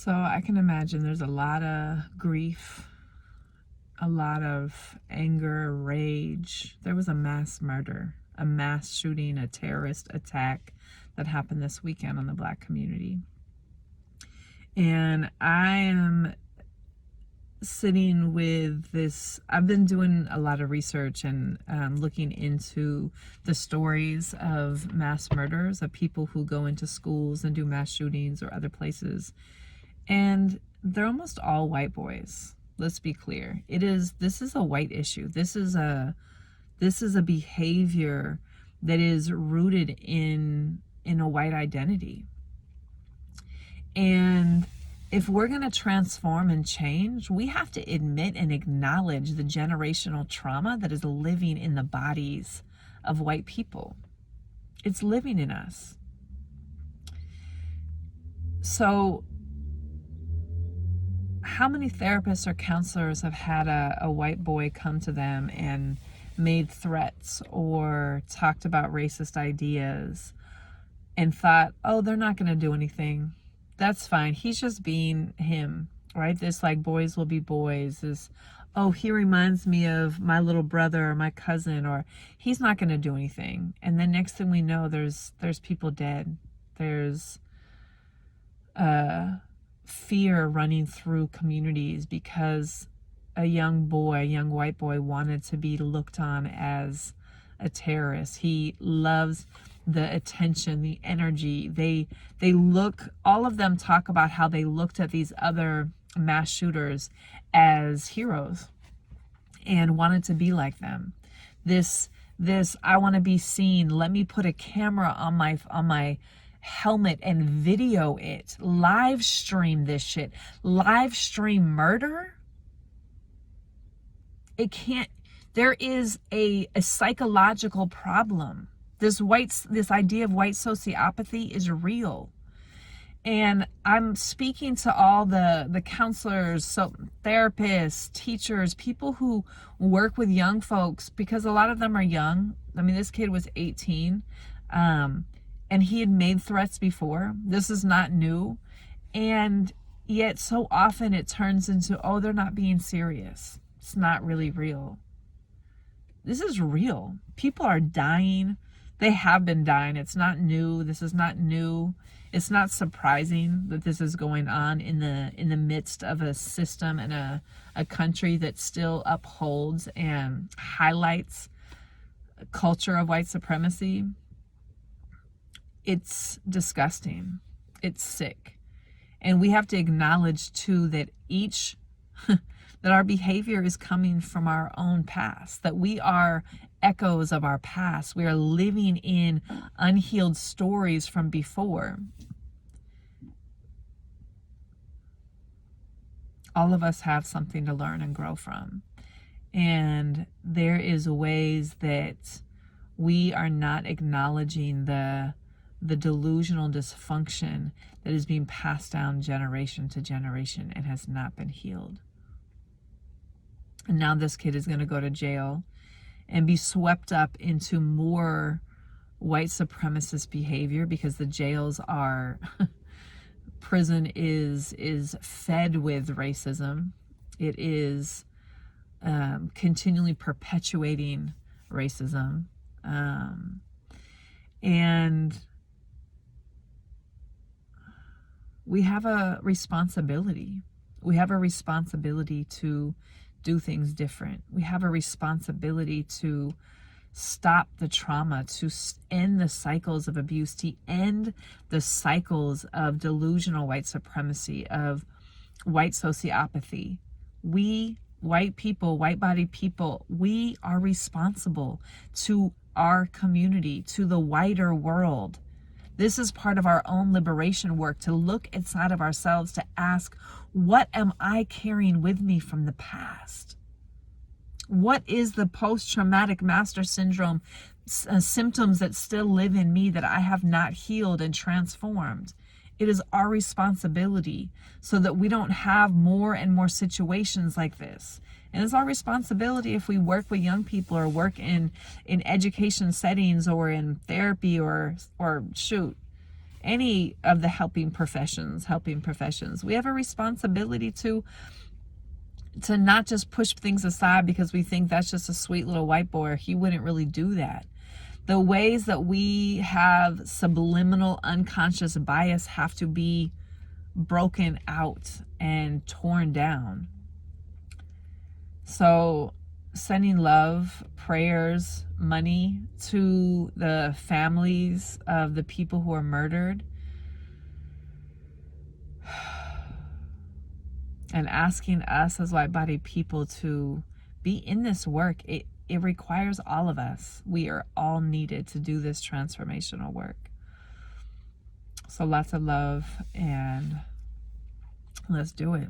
So I can imagine there's a lot of grief, a lot of anger, rage. There was a mass murder, a mass shooting, a terrorist attack that happened this weekend on the Black community. And I am sitting with this. I've been doing a lot of research and looking into the stories of mass murders, of people who go into schools and do mass shootings or other places. And they're almost all white boys. Let's be clear. This is a white issue. This is a behavior that is rooted in a white identity. And if we're going to transform and change, we have to admit and acknowledge the generational trauma that is living in the bodies of white people. It's living in us. So how many therapists or counselors have had a white boy come to them and made threats or talked about racist ideas and thought, oh, they're not going to do anything. That's fine. He's just being him, right? This like boys will be boys. This, oh, he reminds me of my little brother or my cousin, or he's not going to do anything. And then next thing we know, there's people dead. There's fear running through communities because a young white boy wanted to be looked on as a terrorist. He loves the attention, the energy. They look, all of them talk about how they looked at these other mass shooters as heroes and wanted to be like them. This I want to be seen. Let me put a camera on my helmet and video it. Live stream this shit. Live stream murder? It can't. There is a psychological problem. This idea of white sociopathy is real. And I'm speaking to all the counselors, therapists, teachers, people who work with young folks, because a lot of them are young. I mean, this kid was 18, and he had made threats before. This is not new. And yet so often it turns into, oh, they're not being serious. It's not really real. This is real. People are dying. They have been dying. It's not new. This is not new. It's not surprising that this is going on in the midst of a system and a country that still upholds and highlights a culture of white supremacy. It's disgusting. It's sick. And we have to acknowledge too that that our behavior is coming from our own past, that we are echoes of our past. We are living in unhealed stories from before. All of us have something to learn and grow from. And there is ways that we are not acknowledging the delusional dysfunction that is being passed down generation to generation and has not been healed. And now this kid is going to go to jail and be swept up into more white supremacist behavior because the jails are, prison is fed with racism. It is continually perpetuating racism. And we have a responsibility. We have a responsibility to do things different. We have a responsibility to stop the trauma, to end the cycles of abuse, to end the cycles of delusional white supremacy, of white sociopathy. We, white people, white-bodied people, we are responsible to our community, to the wider world. This is part of our own liberation work, to look inside of ourselves, to ask, what am I carrying with me from the past? What is the post-traumatic master syndrome symptoms that still live in me that I have not healed and transformed? It is our responsibility so that we don't have more and more situations like this. And it's our responsibility if we work with young people or work in education settings or in therapy or shoot, any of the helping professions. We have a responsibility to not just push things aside because we think that's just a sweet little white boy. He wouldn't really do that. The ways that we have subliminal unconscious bias have to be broken out and torn down. So sending love, prayers, money to the families of the people who are murdered, and asking us as white-bodied people to be in this work. It requires all of us. We are all needed to do this transformational work. So lots of love, and let's do it.